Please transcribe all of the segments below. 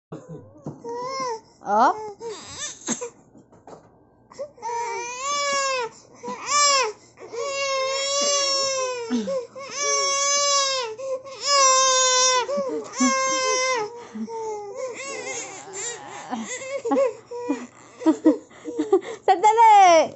Oh? Sandali!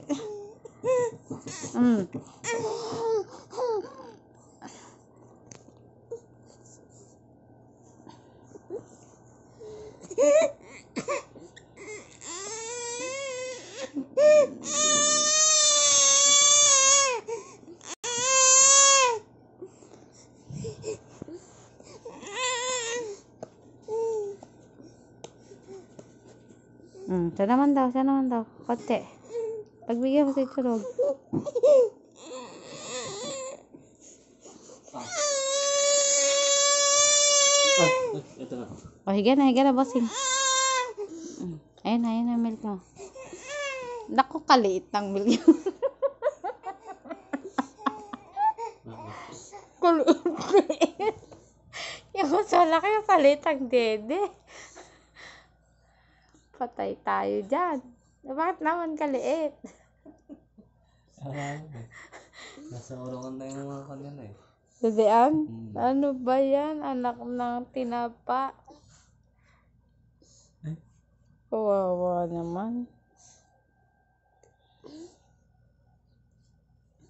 Siya naman daw. Konti. Pagbigyan mo sa itulog. Ito na. O, higa na, bossing. Ayun na, milk mo. Naku, kaliit ng milk yun. Kaliit. Yung mas malaki yung kaliit ang dede. Patay tayo dyan. Bakit naman kaliit? Nasa orangan na yung mga kanila eh. Bebean? Ano ba yan? Anak ng tinapa. Kawawa naman.